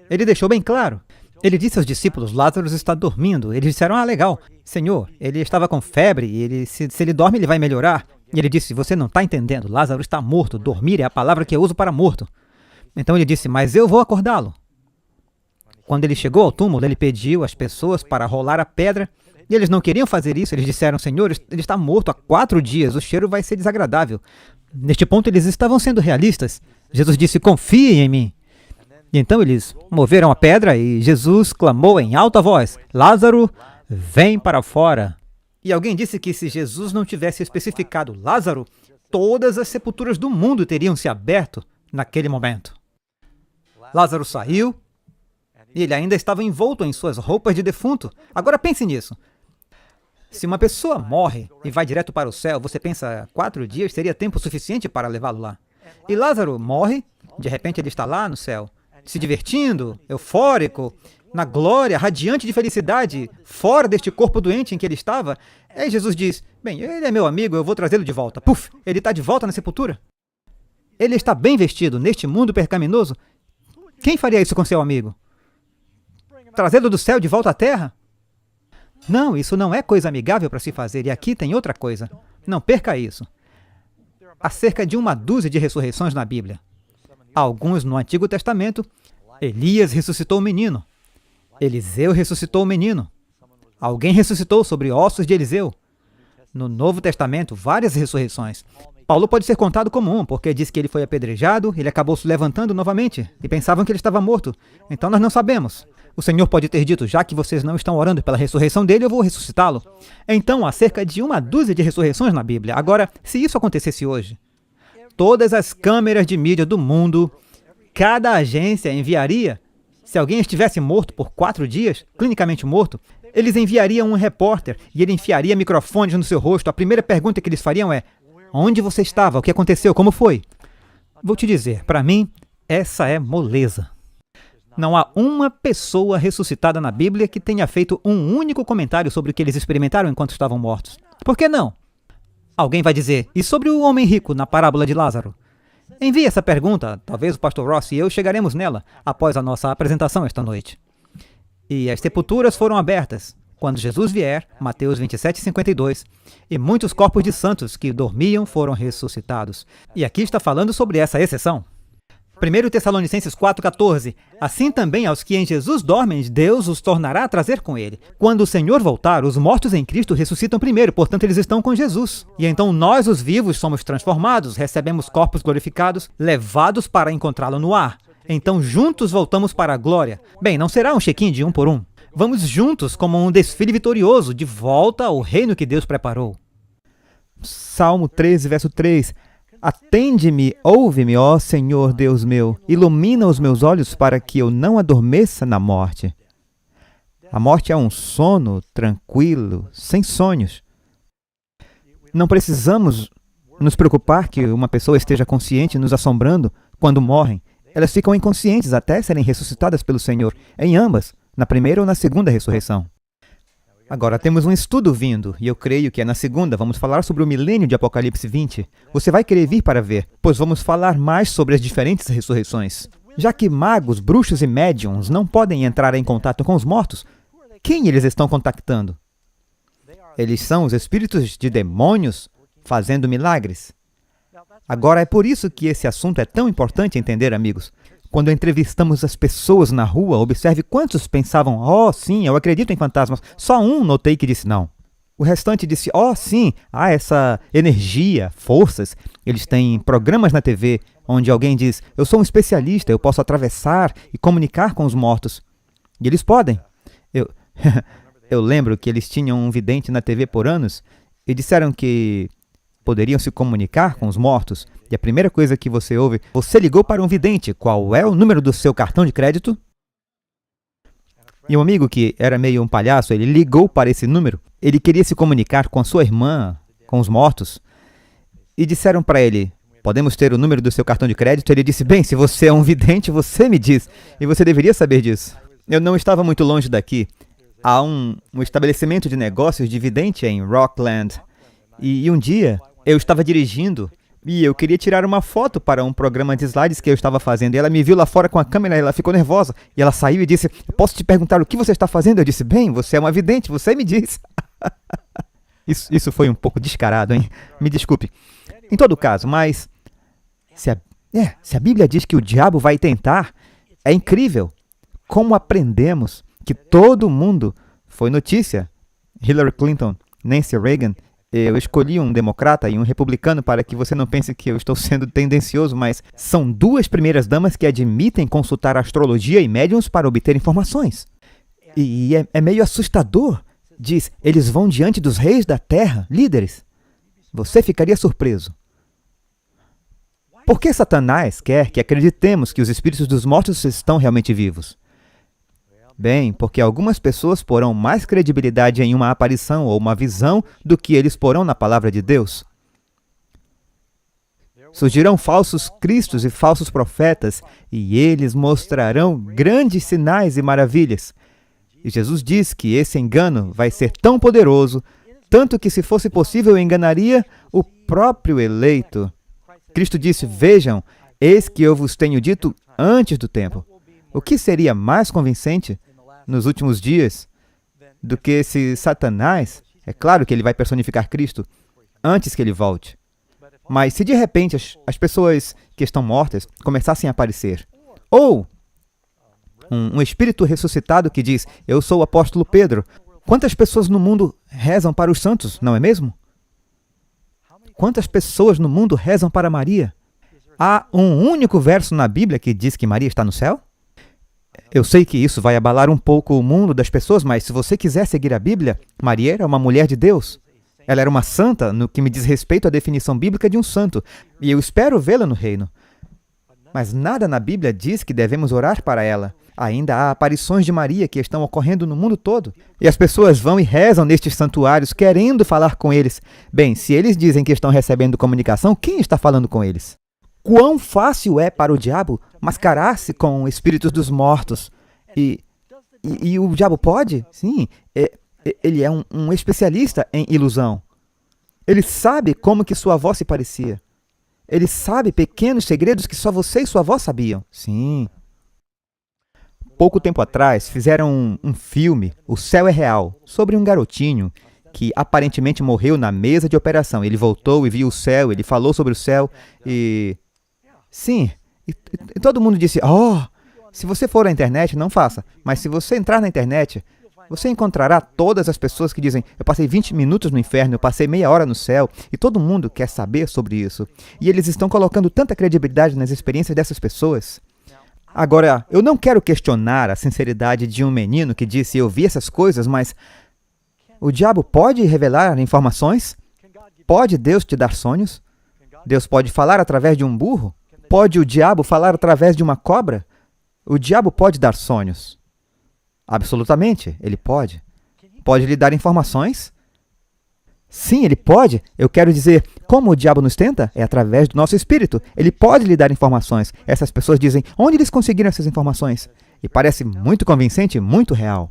Ele deixou bem claro. Ele disse aos discípulos, Lázaro está dormindo. Eles disseram, legal. Senhor, ele estava com febre, e se ele dorme, ele vai melhorar. E ele disse, você não está entendendo, Lázaro está morto. Dormir é a palavra que eu uso para morto. Então ele disse, mas eu vou acordá-lo. Quando ele chegou ao túmulo, ele pediu às pessoas para rolar a pedra. E eles não queriam fazer isso, eles disseram, Senhor, ele está morto há 4 dias, o cheiro vai ser desagradável. Neste ponto, eles estavam sendo realistas. Jesus disse, confiem em mim. E então eles moveram a pedra e Jesus clamou em alta voz, Lázaro, vem para fora. E alguém disse que se Jesus não tivesse especificado Lázaro, todas as sepulturas do mundo teriam se aberto naquele momento. Lázaro saiu e ele ainda estava envolto em suas roupas de defunto. Agora pense nisso. Se uma pessoa morre e vai direto para o céu, você pensa 4 dias seria tempo suficiente para levá-lo lá. E Lázaro morre, de repente ele está lá no céu, se divertindo, eufórico, na glória, radiante de felicidade, fora deste corpo doente em que ele estava. Aí Jesus diz, bem, ele é meu amigo, eu vou trazê-lo de volta. Puf, ele está de volta na sepultura. Ele está bem vestido neste mundo percaminoso. Quem faria isso com seu amigo? Trazê-lo do céu de volta à terra? Não, isso não é coisa amigável para se fazer. E aqui tem outra coisa. Não perca isso. Há cerca de 1 dúzia de ressurreições na Bíblia. Alguns no Antigo Testamento. Elias ressuscitou o menino. Eliseu ressuscitou o menino. Alguém ressuscitou sobre ossos de Eliseu. No Novo Testamento, várias ressurreições. Paulo pode ser contado como um, porque diz que ele foi apedrejado, ele acabou se levantando novamente, e pensavam que ele estava morto. Então nós não sabemos. O Senhor pode ter dito, já que vocês não estão orando pela ressurreição dele, eu vou ressuscitá-lo. Então, há cerca de 1 dúzia de ressurreições na Bíblia. Agora, se isso acontecesse hoje, todas as câmeras de mídia do mundo, cada agência enviaria, se alguém estivesse morto por 4 dias, clinicamente morto, eles enviariam um repórter e ele enfiaria microfones no seu rosto. A primeira pergunta que eles fariam é, onde você estava? O que aconteceu? Como foi? Vou te dizer, para mim, essa é moleza. Não há uma pessoa ressuscitada na Bíblia que tenha feito um único comentário sobre o que eles experimentaram enquanto estavam mortos. Por que não? Alguém vai dizer, e sobre o homem rico na parábola de Lázaro? Envie essa pergunta, talvez o pastor Ross e eu chegaremos nela após a nossa apresentação esta noite. E as sepulturas foram abertas quando Jesus vier, Mateus 27:52, e muitos corpos de santos que dormiam foram ressuscitados. E aqui está falando sobre essa exceção. 1 Tessalonicenses 4,14. Assim também aos que em Jesus dormem, Deus os tornará a trazer com ele. Quando o Senhor voltar, os mortos em Cristo ressuscitam primeiro, portanto eles estão com Jesus. E então nós, os vivos, somos transformados, recebemos corpos glorificados, levados para encontrá-lo no ar. Então juntos voltamos para a glória. Bem, não será um check-in de 1 por 1. Vamos juntos como um desfile vitorioso, de volta ao reino que Deus preparou. Salmo 13, verso 3. Atende-me, ouve-me, ó Senhor Deus meu, ilumina os meus olhos para que eu não adormeça na morte. A morte é um sono tranquilo, sem sonhos. Não precisamos nos preocupar que uma pessoa esteja consciente nos assombrando quando morrem. Elas ficam inconscientes até serem ressuscitadas pelo Senhor, em ambas, na primeira ou na segunda ressurreição. Agora, temos um estudo vindo, e eu creio que é na segunda. Vamos falar sobre o milênio de Apocalipse 20. Você vai querer vir para ver, pois vamos falar mais sobre as diferentes ressurreições. Já que magos, bruxos e médiums não podem entrar em contato com os mortos, quem eles estão contactando? Eles são os espíritos de demônios fazendo milagres. Agora, é por isso que esse assunto é tão importante entender, amigos. Quando entrevistamos as pessoas na rua, observe quantos pensavam, oh, sim, eu acredito em fantasmas. Só um notei que disse não. O restante disse, oh, sim, há essa energia, forças. Eles têm programas na TV onde alguém diz, eu sou um especialista, eu posso atravessar e comunicar com os mortos. E eles podem. Eu lembro que eles tinham um vidente na TV por anos e disseram que poderiam se comunicar com os mortos. E a primeira coisa que você ouve, você ligou para um vidente, qual é o número do seu cartão de crédito? E um amigo que era meio um palhaço, ele ligou para esse número. Ele queria se comunicar com a sua irmã, com os mortos. E disseram para ele, podemos ter o número do seu cartão de crédito? Ele disse, bem, se você é um vidente, você me diz. E você deveria saber disso. Eu não estava muito longe daqui. Há um estabelecimento de negócios de vidente em Rockland. E um dia, eu estava dirigindo e eu queria tirar uma foto para um programa de slides que eu estava fazendo. E ela me viu lá fora com a câmera, ela ficou nervosa. E ela saiu e disse, posso te perguntar o que você está fazendo? Eu disse, bem, você é uma vidente, você me diz. Isso foi um pouco descarado, hein? Me desculpe. Em todo caso, mas se a Bíblia diz que o diabo vai tentar, é incrível como aprendemos que todo mundo foi notícia. Hillary Clinton, Nancy Reagan. Eu escolhi um democrata e um republicano para que você não pense que eu estou sendo tendencioso, mas são duas primeiras damas que admitem consultar astrologia e médiuns para obter informações. E é meio assustador. Diz, eles vão diante dos reis da terra, líderes. Você ficaria surpreso. Por que Satanás quer que acreditemos que os espíritos dos mortos estão realmente vivos? Bem, porque algumas pessoas porão mais credibilidade em uma aparição ou uma visão do que eles porão na palavra de Deus. Surgirão falsos cristos e falsos profetas, e eles mostrarão grandes sinais e maravilhas. E Jesus diz que esse engano vai ser tão poderoso, tanto que, se fosse possível, enganaria o próprio eleito. Cristo disse: vejam, eis que eu vos tenho dito antes do tempo. O que seria mais convincente nos últimos dias do que se Satanás, é claro que ele vai personificar Cristo antes que ele volte, mas se de repente as pessoas que estão mortas começassem a aparecer, ou um espírito ressuscitado que diz: eu sou o apóstolo Pedro. Quantas pessoas no mundo rezam para os santos, não é mesmo? Quantas pessoas no mundo rezam para Maria? Há um único verso na Bíblia que diz que Maria está no céu? Eu sei que isso vai abalar um pouco o mundo das pessoas, mas se você quiser seguir a Bíblia, Maria era uma mulher de Deus. Ela era uma santa no que me diz respeito à definição bíblica de um santo, e eu espero vê-la no reino. Mas nada na Bíblia diz que devemos orar para ela. Ainda há aparições de Maria que estão ocorrendo no mundo todo. E as pessoas vão e rezam nestes santuários, querendo falar com eles. Bem, se eles dizem que estão recebendo comunicação, quem está falando com eles? Quão fácil é para o diabo mascarar-se com espíritos dos mortos. E o diabo pode? Sim, ele é um especialista em ilusão. Ele sabe como que sua avó se parecia. Ele sabe pequenos segredos que só você e sua avó sabiam. Sim. Pouco tempo atrás, fizeram um filme, O Céu é Real, sobre um garotinho que aparentemente morreu na mesa de operação. Ele voltou e viu o céu, ele falou sobre o céu e... Sim, e todo mundo disse: oh, se você for à internet, não faça. Mas se você entrar na internet, você encontrará todas as pessoas que dizem: eu passei 20 minutos no inferno, eu passei meia hora no céu, e todo mundo quer saber sobre isso. E eles estão colocando tanta credibilidade nas experiências dessas pessoas. Agora, eu não quero questionar a sinceridade de um menino que disse: eu vi essas coisas, mas o diabo pode revelar informações? Pode Deus te dar sonhos? Deus pode falar através de um burro? Pode o diabo falar através de uma cobra? O diabo pode dar sonhos. Absolutamente, ele pode. Pode lhe dar informações? Sim, ele pode. Eu quero dizer, como o diabo nos tenta? É através do nosso espírito. Ele pode lhe dar informações. Essas pessoas dizem: onde eles conseguiram essas informações? E parece muito convincente e muito real.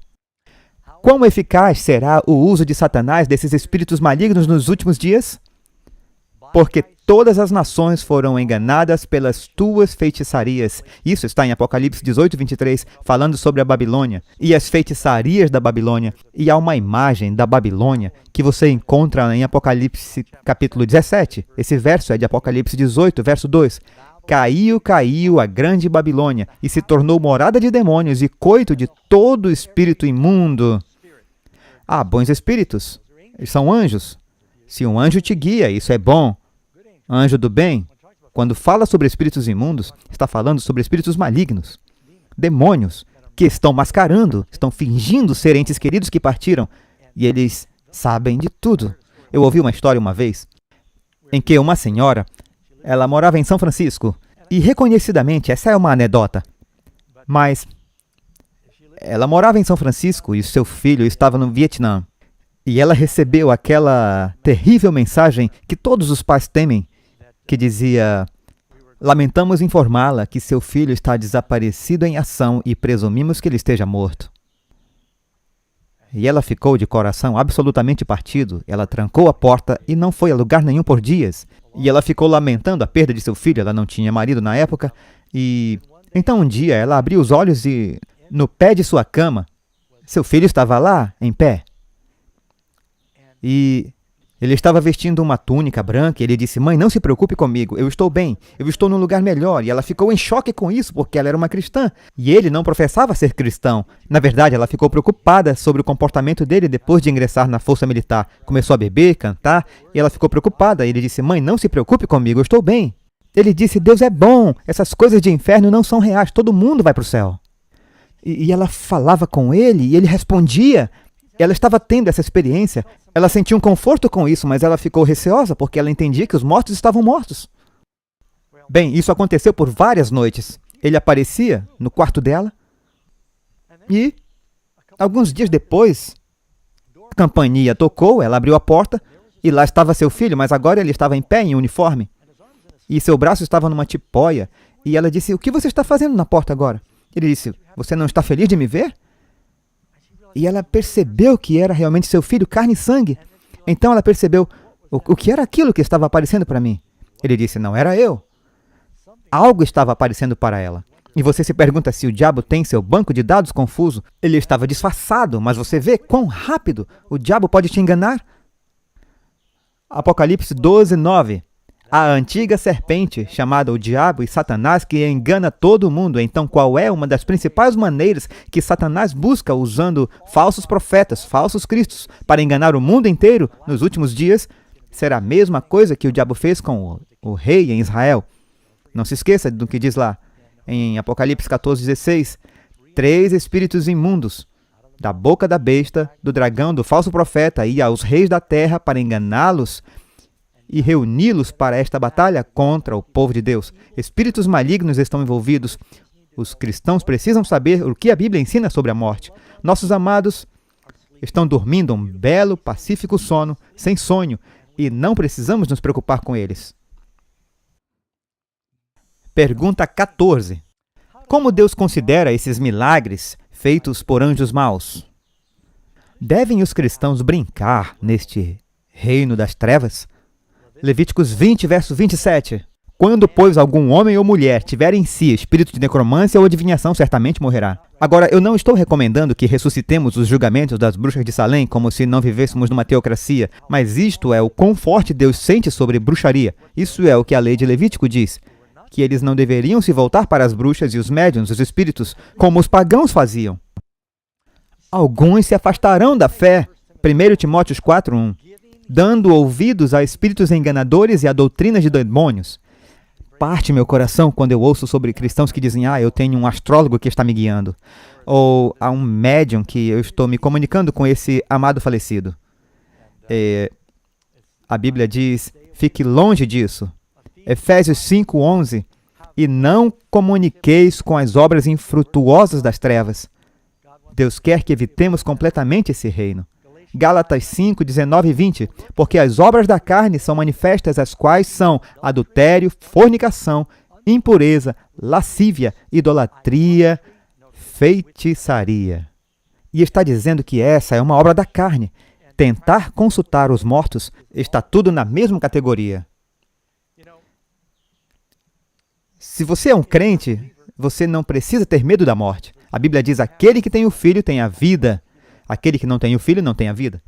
Quão eficaz será o uso de Satanás desses espíritos malignos nos últimos dias? Porque todas as nações foram enganadas pelas tuas feitiçarias. Isso está em Apocalipse 18, 23, falando sobre a Babilônia e as feitiçarias da Babilônia. E há uma imagem da Babilônia que você encontra em Apocalipse capítulo 17. Esse verso é de Apocalipse 18, verso 2. Caiu, caiu a grande Babilônia e se tornou morada de demônios e coito de todo espírito imundo. Ah, bons espíritos. Eles são anjos. Se um anjo te guia, isso é bom. Anjo do bem, quando fala sobre espíritos imundos, está falando sobre espíritos malignos. Demônios que estão mascarando, estão fingindo ser entes queridos que partiram. E eles sabem de tudo. Eu ouvi uma história uma vez em que uma senhora, ela morava em São Francisco. E reconhecidamente, essa é uma anedota, mas ela morava em São Francisco e o seu filho estava no Vietnã. E ela recebeu aquela terrível mensagem que todos os pais temem, que dizia: lamentamos informá-la que seu filho está desaparecido em ação e presumimos que ele esteja morto. E ela ficou de coração absolutamente partido. Ela trancou a porta e não foi a lugar nenhum por dias. E ela ficou lamentando a perda de seu filho. Ela não tinha marido na época. E então um dia ela abriu os olhos e no pé de sua cama, seu filho estava lá, em pé. E ele estava vestindo uma túnica branca e ele disse: mãe, não se preocupe comigo, eu estou bem, eu estou num lugar melhor. E ela ficou em choque com isso, porque ela era uma cristã. E ele não professava ser cristão. Na verdade, ela ficou preocupada sobre o comportamento dele depois de ingressar na força militar. Começou a beber, cantar, e ela ficou preocupada. Ele disse: mãe, não se preocupe comigo, eu estou bem. Ele disse: Deus é bom, essas coisas de inferno não são reais, todo mundo vai para o céu. E ela falava com ele e ele respondia. Ela estava tendo essa experiência. Ela sentia um conforto com isso, mas ela ficou receosa porque ela entendia que os mortos estavam mortos. Bem, isso aconteceu por várias noites. Ele aparecia no quarto dela e, alguns dias depois, a campainha tocou, ela abriu a porta e lá estava seu filho, mas agora ele estava em pé, em uniforme. E seu braço estava numa tipóia. E ela disse, o que você está fazendo na porta agora? Ele disse, você não está feliz de me ver? E ela percebeu que era realmente seu filho, carne e sangue. Então ela percebeu, o que era aquilo que estava aparecendo para mim? Ele disse, não era eu. Algo estava aparecendo para ela. E você se pergunta se o diabo tem seu banco de dados confuso. Ele estava disfarçado, mas você vê quão rápido o diabo pode te enganar? Apocalipse 12, 9. A antiga serpente, chamada o diabo e Satanás, que engana todo mundo. Então, qual é uma das principais maneiras que Satanás busca usando falsos profetas, falsos cristos, para enganar o mundo inteiro nos últimos dias? Será a mesma coisa que o diabo fez com o rei em Israel. Não se esqueça do que diz lá em Apocalipse 14, 16. 3 espíritos imundos, da boca da besta, do dragão, do falso profeta, e aos reis da terra para enganá-los e reuni-los para esta batalha contra o povo de Deus. Espíritos malignos estão envolvidos. Os cristãos precisam saber o que a Bíblia ensina sobre a morte. Nossos amados estão dormindo um belo, pacífico sono, sem sonho, e não precisamos nos preocupar com eles. Pergunta 14. Como Deus considera esses milagres feitos por anjos maus? Devem os cristãos brincar neste reino das trevas? Levíticos 20, verso 27. Quando, pois, algum homem ou mulher tiver em si espírito de necromância ou adivinhação, certamente morrerá. Agora, eu não estou recomendando que ressuscitemos os julgamentos das bruxas de Salém como se não vivêssemos numa teocracia, mas isto é o quão forte Deus sente sobre bruxaria. Isso é o que a lei de Levítico diz, que eles não deveriam se voltar para as bruxas e os médiuns, os espíritos, como os pagãos faziam. Alguns se afastarão da fé. 1 Timóteo 4, 1. Dando ouvidos a espíritos enganadores e a doutrinas de demônios. Parte meu coração quando eu ouço sobre cristãos que dizem, eu tenho um astrólogo que está me guiando. Ou há um médium que eu estou me comunicando com esse amado falecido. A Bíblia diz, fique longe disso. Efésios 5, 11. E não comuniqueis com as obras infrutuosas das trevas. Deus quer que evitemos completamente esse reino. Gálatas 5, 19 e 20. Porque as obras da carne são manifestas, as quais são adultério, fornicação, impureza, lascívia, idolatria, feitiçaria. E está dizendo que essa é uma obra da carne. Tentar consultar os mortos está tudo na mesma categoria. Se você é um crente, você não precisa ter medo da morte. A Bíblia diz, aquele que tem o filho tem a vida. Aquele que não tem o filho não tem a vida.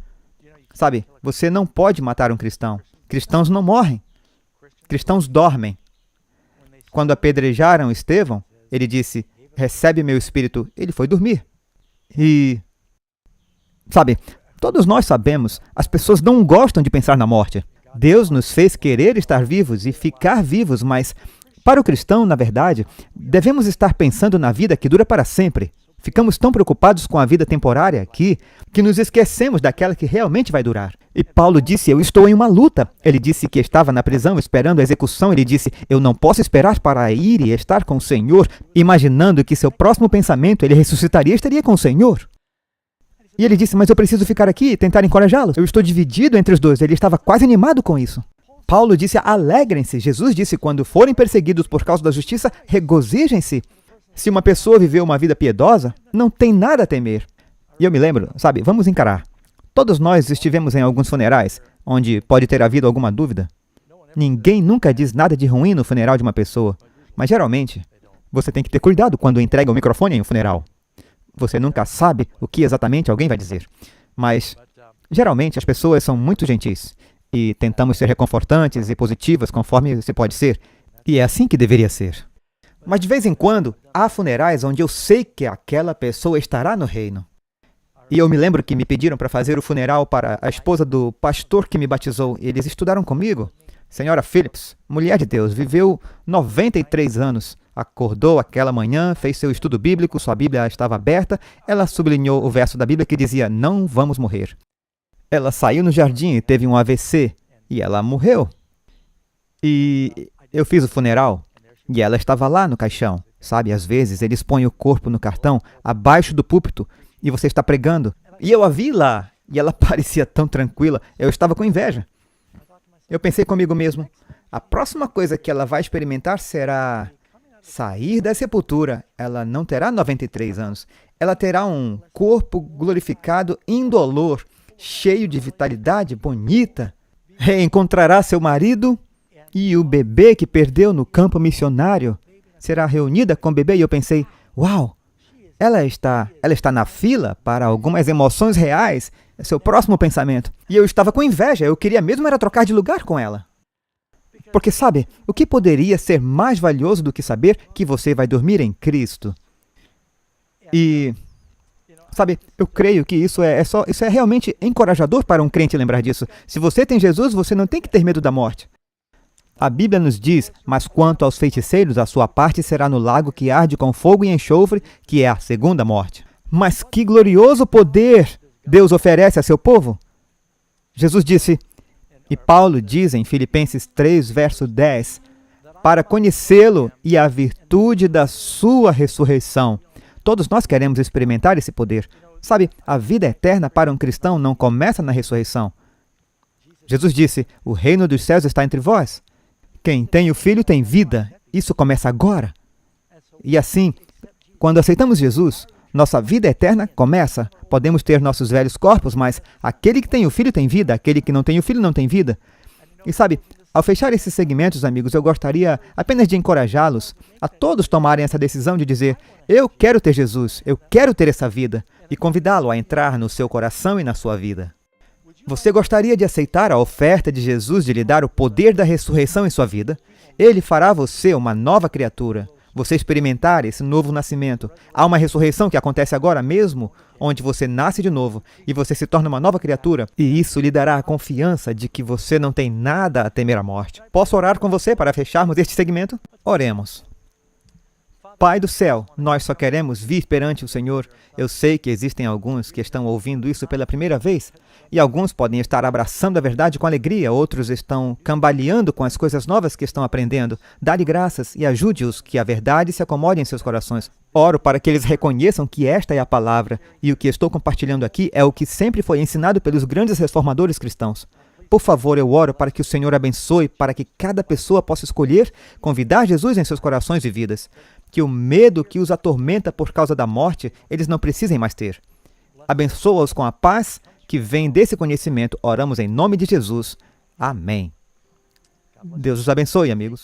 Sabe, você não pode matar um cristão. Cristãos não morrem. Cristãos dormem. Quando apedrejaram Estevão, ele disse, recebe meu espírito. Ele foi dormir. E, sabe, todos nós sabemos, as pessoas não gostam de pensar na morte. Deus nos fez querer estar vivos e ficar vivos, mas para o cristão, na verdade, devemos estar pensando na vida que dura para sempre. Ficamos tão preocupados com a vida temporária aqui, que nos esquecemos daquela que realmente vai durar. E Paulo disse, eu estou em uma luta. Ele disse que estava na prisão esperando a execução. Ele disse, eu não posso esperar para ir e estar com o Senhor, imaginando que seu próximo pensamento, ele ressuscitaria e estaria com o Senhor. E ele disse, mas eu preciso ficar aqui e tentar encorajá-los. Eu estou dividido entre os dois. Ele estava quase animado com isso. Paulo disse, alegrem-se. Jesus disse, quando forem perseguidos por causa da justiça, regozijem-se. Se uma pessoa viveu uma vida piedosa, não tem nada a temer. E eu me lembro, sabe, vamos encarar. Todos nós estivemos em alguns funerais, onde pode ter havido alguma dúvida. Ninguém nunca diz nada de ruim no funeral de uma pessoa. Mas geralmente, você tem que ter cuidado quando entrega o microfone em um funeral. Você nunca sabe o que exatamente alguém vai dizer. Mas, geralmente, as pessoas são muito gentis. E tentamos ser reconfortantes e positivas conforme se pode ser. E é assim que deveria ser. Mas de vez em quando, há funerais onde eu sei que aquela pessoa estará no reino. E eu me lembro que me pediram para fazer o funeral para a esposa do pastor que me batizou. E eles estudaram comigo. Senhora Phillips, mulher de Deus, viveu 93 anos. Acordou aquela manhã, fez seu estudo bíblico, sua Bíblia estava aberta. Ela sublinhou o verso da Bíblia que dizia, não vamos morrer. Ela saiu no jardim e teve um AVC. E ela morreu. E eu fiz o funeral. E ela estava lá no caixão. Sabe, às vezes eles põem o corpo no cartão, abaixo do púlpito, e você está pregando. E eu a vi lá, e ela parecia tão tranquila, eu estava com inveja. Eu pensei comigo mesmo, a próxima coisa que ela vai experimentar será sair da sepultura. Ela não terá 93 anos. Ela terá um corpo glorificado, indolor, cheio de vitalidade, bonita. Reencontrará seu marido e o bebê que perdeu no campo missionário será reunida com o bebê. E eu pensei, uau, ela está na fila para algumas emoções reais. É seu próximo pensamento. E eu estava com inveja, eu queria mesmo era trocar de lugar com ela. Porque, sabe, o que poderia ser mais valioso do que saber que você vai dormir em Cristo? E, sabe, eu creio que isso é realmente encorajador para um crente lembrar disso. Se você tem Jesus, você não tem que ter medo da morte. A Bíblia nos diz, mas quanto aos feiticeiros, a sua parte será no lago que arde com fogo e enxofre, que é a segunda morte. Mas que glorioso poder Deus oferece a seu povo! Jesus disse, e Paulo diz em Filipenses 3, verso 10, para conhecê-lo e a virtude da sua ressurreição. Todos nós queremos experimentar esse poder. Sabe, a vida eterna para um cristão não começa na ressurreição. Jesus disse, o reino dos céus está entre vós. Quem tem o Filho tem vida. Isso começa agora. E assim, quando aceitamos Jesus, nossa vida eterna começa. Podemos ter nossos velhos corpos, mas aquele que tem o Filho tem vida, aquele que não tem o Filho não tem vida. E sabe, ao fechar esses segmentos, amigos, eu gostaria apenas de encorajá-los a todos tomarem essa decisão de dizer, eu quero ter Jesus, eu quero ter essa vida, e convidá-lo a entrar no seu coração e na sua vida. Você gostaria de aceitar a oferta de Jesus de lhe dar o poder da ressurreição em sua vida? Ele fará você uma nova criatura. Você experimentar esse novo nascimento. Há uma ressurreição que acontece agora mesmo, onde você nasce de novo e você se torna uma nova criatura. E isso lhe dará a confiança de que você não tem nada a temer a morte. Posso orar com você para fecharmos este segmento? Oremos. Pai do céu, nós só queremos vir perante o Senhor. Eu sei que existem alguns que estão ouvindo isso pela primeira vez, e alguns podem estar abraçando a verdade com alegria, outros estão cambaleando com as coisas novas que estão aprendendo. Dá-lhe graças e ajude-os que a verdade se acomode em seus corações. Oro para que eles reconheçam que esta é a palavra, e o que estou compartilhando aqui é o que sempre foi ensinado pelos grandes reformadores cristãos. Por favor, eu oro para que o Senhor abençoe, para que cada pessoa possa escolher convidar Jesus em seus corações e vidas. Que o medo que os atormenta por causa da morte, eles não precisem mais ter. Abençoa-os com a paz que vem desse conhecimento. Oramos em nome de Jesus. Amém. Deus os abençoe, amigos.